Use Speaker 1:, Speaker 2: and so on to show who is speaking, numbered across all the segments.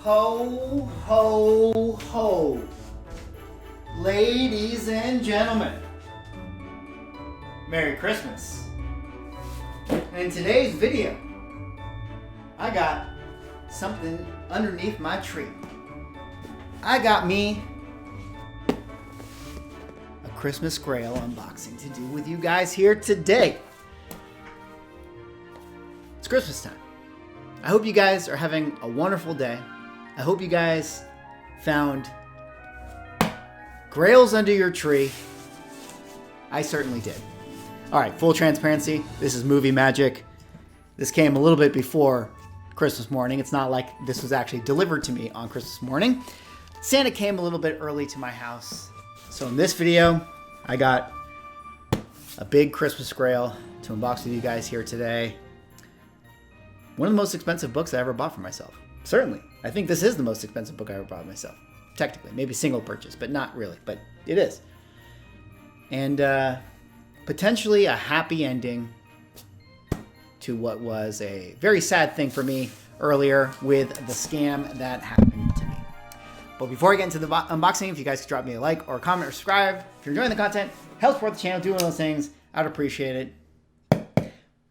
Speaker 1: Ho, ho, ho. Ladies and gentlemen, Merry Christmas. And in today's video, I got something underneath my tree. I got me a Christmas Grail unboxing to do with you guys here today. It's Christmas time. I hope you guys are having a wonderful day. I hope you guys found grails under your tree. I certainly did. All right, full transparency. This is movie magic. This came a little bit before Christmas morning. It's not like this was actually delivered to me on Christmas morning. Santa came a little bit early to my house. So in this video, I got a big Christmas Grail to unbox with you guys here today. One of the most expensive books I ever bought for myself. Certainly. I think this is the most expensive book I ever bought myself. Technically. Maybe single purchase, but not really. But it is. And potentially a happy ending to what was a very sad thing for me earlier with the scam that happened to me. But before I get into the unboxing, if you guys could drop me a like or a comment or subscribe. If you're enjoying the content, help support the channel, do one of those things. I'd appreciate it.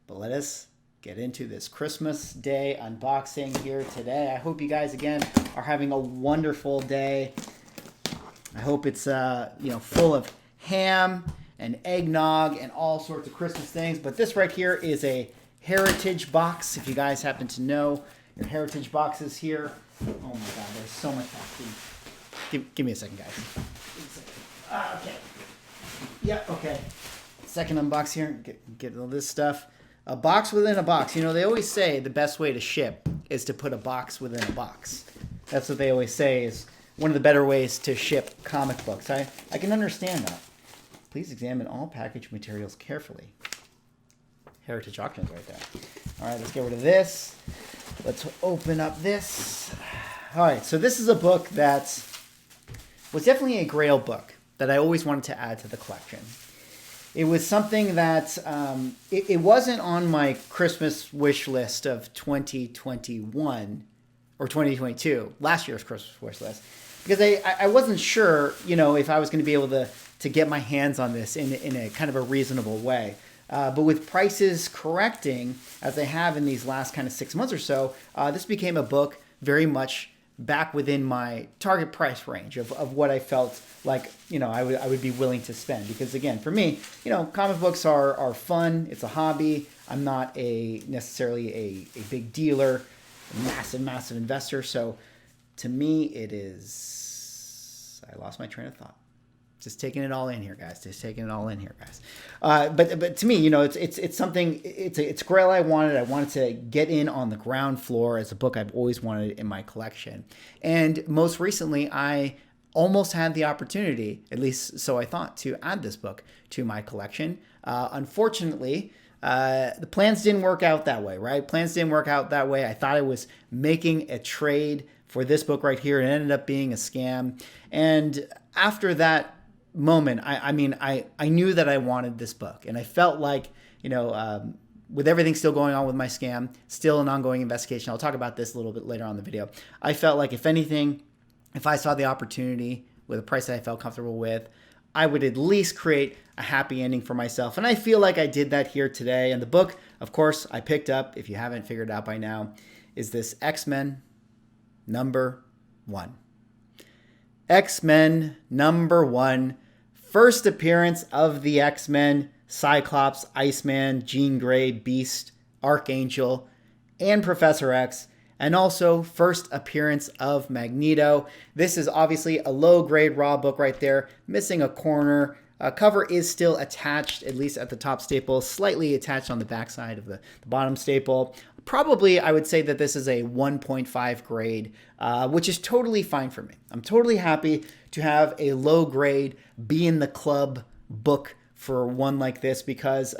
Speaker 1: But let us get into this Christmas Day unboxing here today. I hope you guys, again, are having a wonderful day. I hope it's full of ham and eggnog and all sorts of Christmas things. But this right here is a heritage box. If you guys happen to know your heritage boxes here. Oh my God, there's so much packaging. Give me a second, guys. Okay. Yeah, okay. Second unbox here. Get all this stuff. A box within a box. You know, they always say the best way to ship is to put a box within a box. That's what they always say is one of the better ways to ship comic books. I can understand that. Please examine all package materials carefully. Heritage Auctions right there. All right, let's get rid of this. Let's open up this. All right, so this is a book that was definitely a Grail book that I always wanted to add to the collection. It was something that it wasn't on my Christmas wish list of 2021 or 2022, last year's Christmas wish list, because I wasn't sure, if I was going to be able to get my hands on this in a kind of a reasonable way. But with prices correcting, as they have in these last kind of 6 months or so, this became a book very much back within my target price range of what I felt like, I would be willing to spend. Because again, for me, comic books are fun. It's a hobby. I'm not necessarily a big dealer, a massive investor. So to me, it is, I lost my train of thought. Just taking it all in here, guys. But to me, it's something. It's Grail I wanted. I wanted to get in on the ground floor as a book I've always wanted in my collection. And most recently, I almost had the opportunity, at least so I thought, to add this book to my collection. Unfortunately, the plans didn't work out that way, right? Plans didn't work out that way. I thought I was making a trade for this book right here. It ended up being a scam. And after that moment, I knew that I wanted this book, and I felt like, with everything still going on with my scam, still an ongoing investigation. I'll talk about this a little bit later on in the video. I felt like, if anything, if I saw the opportunity with a price that I felt comfortable with, I would at least create a happy ending for myself. And I feel like I did that here today. And the book, of course, I picked up, if you haven't figured it out by now, is this X-Men #1. X-Men #1, first appearance of the X-Men, Cyclops, Iceman, Jean Grey, Beast, Archangel, and Professor X, and also first appearance of Magneto. This is obviously a low-grade raw book right there, missing a corner. Cover is still attached, at least at the top staple, slightly attached on the backside of the bottom staple. Probably, I would say that this is a 1.5 grade, which is totally fine for me. I'm totally happy to have a low grade, be in the club book for one like this, because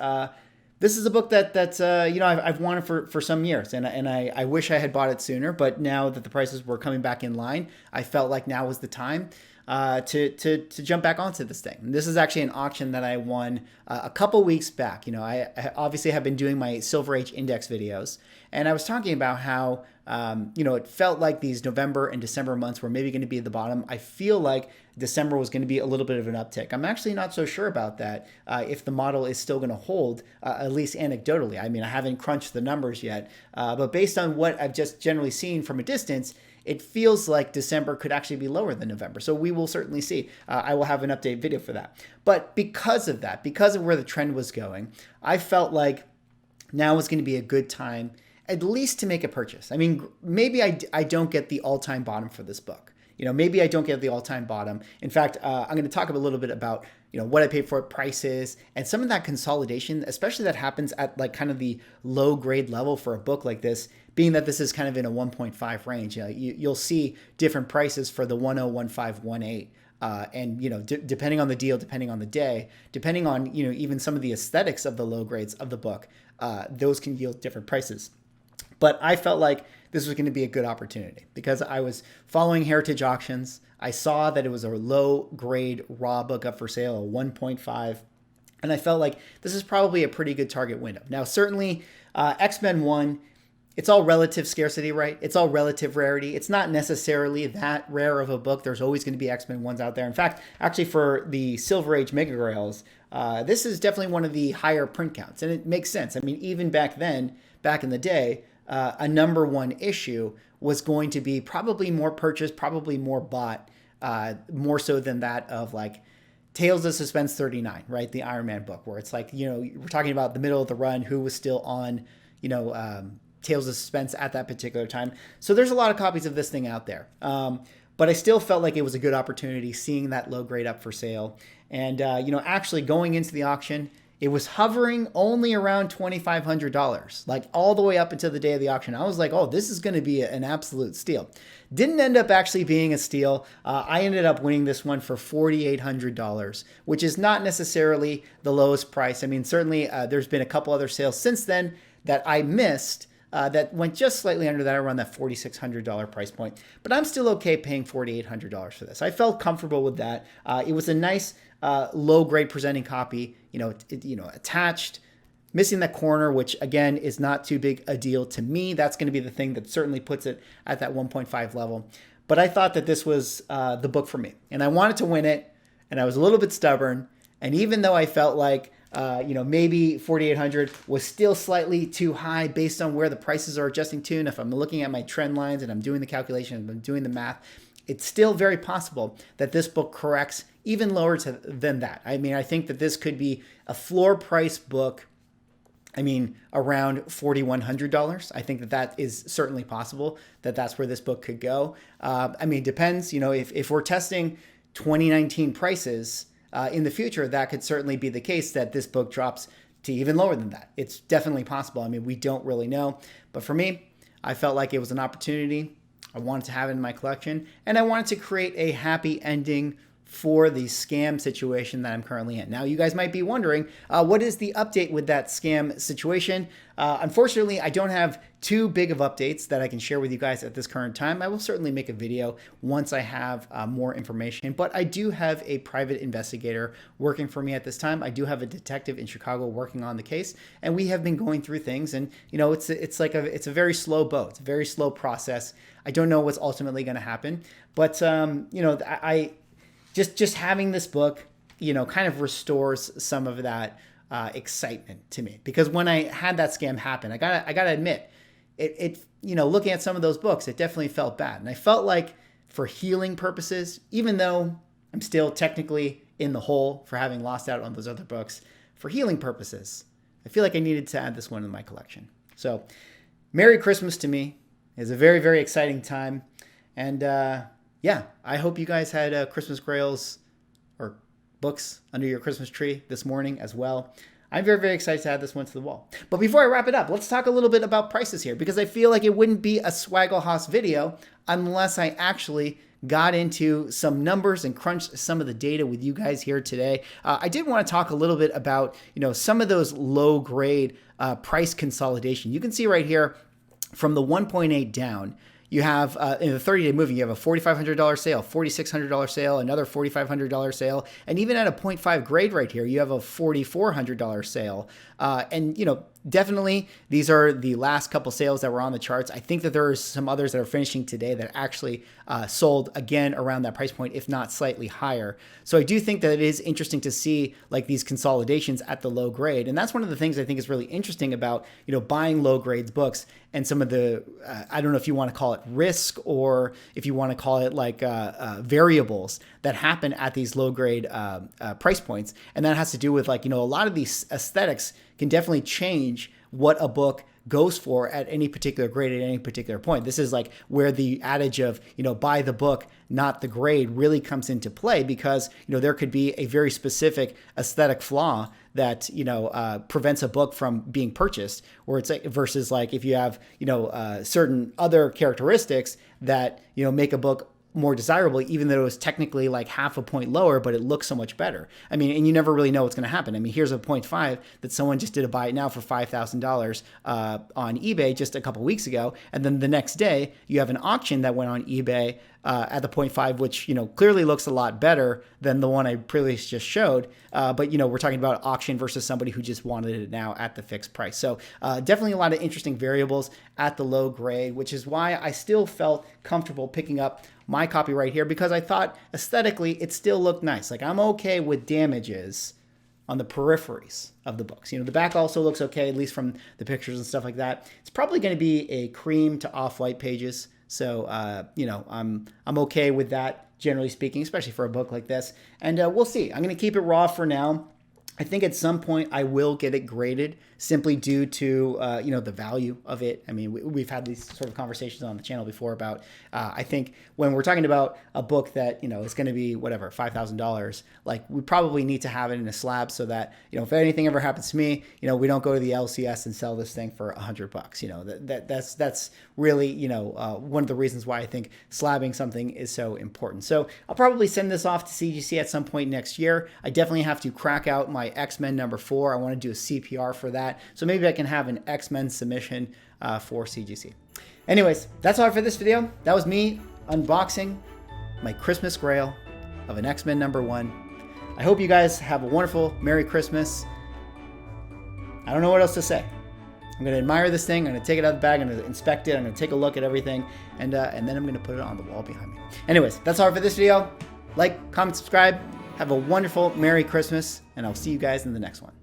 Speaker 1: this is a book that I've wanted for some years, and I wish I had bought it sooner. But now that the prices were coming back in line, I felt like now was the time. to jump back onto this thing. And this is actually an auction that I won a couple weeks back. I obviously have been doing my Silver Age Index videos, and I was talking about how it felt like these November and December months were maybe going to be at the bottom. I feel like December was going to be a little bit of an uptick. I'm actually not so sure about that, if the model is still going to hold, at least anecdotally. I mean, I haven't crunched the numbers yet, but based on what I've just generally seen from a distance, it feels like December could actually be lower than November. So we will certainly see. I will have an update video for that. But because of that, because of where the trend was going, I felt like now was going to be a good time at least to make a purchase. I mean, maybe I don't get the all-time bottom for this book. Maybe I don't get the all-time bottom. In fact, I'm going to talk a little bit about, what I paid for it, prices, and some of that consolidation, especially that happens at like kind of the low grade level for a book like this, being that this is kind of in a 1.5 range. You'll see different prices for the 10, 15, 18. And depending on the deal, depending on the day, depending on even some of the aesthetics of the low grades of the book, those can yield different prices. But I felt like this was going to be a good opportunity because I was following heritage auctions. I saw that it was a low grade raw book up for sale, a 1.5. And I felt like this is probably a pretty good target window. Now, certainly X-Men 1, it's all relative scarcity, right? It's all relative rarity. It's not necessarily that rare of a book. There's always going to be X-Men 1s out there. In fact, actually for the Silver Age Mega Grails, this is definitely one of the higher print counts. And it makes sense. I mean, even back then, back in the day, a number one issue was going to be probably more purchased, probably more bought, more so than that of like Tales of Suspense 39, right? The Iron Man book, where it's like, we're talking about the middle of the run, who was still on, Tales of Suspense at that particular time. So there's a lot of copies of this thing out there. But I still felt like it was a good opportunity seeing that low grade up for sale. And, actually going into the auction, it was hovering only around $2,500, like all the way up until the day of the auction. I was like, oh, this is going to be an absolute steal. Didn't end up actually being a steal. I ended up winning this one for $4,800, which is not necessarily the lowest price. I mean, certainly there's been a couple other sales since then that I missed that went just slightly under that, around that $4,600 price point. But I'm still okay paying $4,800 for this. I felt comfortable with that. It was a nice low grade presenting copy, attached, missing that corner, which again is not too big a deal to me. That's going to be the thing that certainly puts it at that 1.5 level. But I thought that this was the book for me, and I wanted to win it, and I was a little bit stubborn. And even though I felt like maybe 4,800 was still slightly too high based on where the prices are adjusting to, and if I'm looking at my trend lines and I'm doing the calculation and I'm doing the math, it's still very possible that this book corrects even lower than that. I mean, I think that this could be a floor price book, around $4,100. I think that is certainly possible, that's where this book could go. It depends, if we're testing 2019 prices in the future, that could certainly be the case, that this book drops to even lower than that. It's definitely possible. We don't really know. But for me, I felt like it was an opportunity. I wanted to have it in my collection, and I wanted to create a happy ending for the scam situation that I'm currently in. Now, you guys might be wondering, what is the update with that scam situation? Unfortunately, I don't have too big of updates that I can share with you guys at this current time. I will certainly make a video once I have more information, but I do have a private investigator working for me at this time. I do have a detective in Chicago working on the case, and we have been going through things, and it's a very slow boat. It's a very slow process. I don't know what's ultimately going to happen, but I just having this book, kind of restores some of that excitement to me, because when I had that scam happen, I gotta admit, it looking at some of those books, it definitely felt bad, and I felt like for healing purposes, even though I'm still technically in the hole for having lost out on those other books, for healing purposes, I feel like I needed to add this one in my collection. So, Merry Christmas to me. It's a very, very exciting time, and I hope you guys had Christmas Grails or books under your Christmas tree this morning as well. I'm very, very excited to add this one to the wall. But before I wrap it up, let's talk a little bit about prices here, because I feel like it wouldn't be a Swaggle video unless I actually got into some numbers and crunched some of the data with you guys here today. I did want to talk a little bit about, some of those low grade price consolidation. You can see right here from the 1.8 down, You have, in the 30-day movie, you have a $4,500 sale, $4,600 sale, another $4,500 sale, and even at a 0.5 grade right here, you have a $4,400 sale. And, you know, definitely these are the last couple sales that were on the charts. I think that there are some others that are finishing today that actually sold again around that price point, if not slightly higher. So I do think that it is interesting to see like these consolidations at the low grade. And that's one of the things I think is really interesting about, you know, buying low grades books and some of the, I don't know if you want to call it risk or if you want to call it like variables that happen at these low grade price points. And that has to do with like, you know, a lot of these aesthetics can definitely change what a book goes for at any particular grade at any particular point. This is like where the adage of, you know, buy the book, not the grade really comes into play, because, you know, there could be a very specific aesthetic flaw that, you know, prevents a book from being purchased, or it's like, versus like if you have, you know, certain other characteristics that, you know, make a book more desirable, even though it was technically like half a point lower, but it looks so much better. I mean, and you never really know what's going to happen. I mean, here's a 0.5 that someone just did a buy it now for $5,000 on eBay just a couple weeks ago. And then the next day you have an auction that went on eBay at the 0.5, which, you know, clearly looks a lot better than the one I previously just showed. But, you know, we're talking about auction versus somebody who just wanted it now at the fixed price. So definitely a lot of interesting variables at the low grade, which is why I still felt comfortable picking up my copy right here, because I thought aesthetically it still looked nice. Like I'm okay with damages on the peripheries of the books. You know, the back also looks okay, at least from the pictures and stuff like that. It's probably going to be a cream to off-white pages. So, you know, I'm okay with that, generally speaking, especially for a book like this. And we'll see. I'm going to keep it raw for now. I think at some point I will get it graded simply due to, you know, the value of it. I mean, we've had these sort of conversations on the channel before about, I think when we're talking about a book that, you know, is going to be whatever, $5,000, like we probably need to have it in a slab so that, you know, if anything ever happens to me, you know, we don't go to the LCS and sell this thing for $100. You know, that's really, you know, one of the reasons why I think slabbing something is so important. So I'll probably send this off to CGC at some point next year. I definitely have to crack out my X-Men #4. I want to do a CPR for that. So maybe I can have an X-Men submission for CGC. Anyways, that's all for this video. That was me unboxing my Christmas Grail of an X-Men #1. I hope you guys have a wonderful Merry Christmas. I don't know what else to say. I'm going to admire this thing. I'm going to take it out of the bag. I'm going to inspect it. I'm going to take a look at everything. And then I'm going to put it on the wall behind me. Anyways, that's all for this video. Like, comment, subscribe. Have a wonderful Merry Christmas. And I'll see you guys in the next one.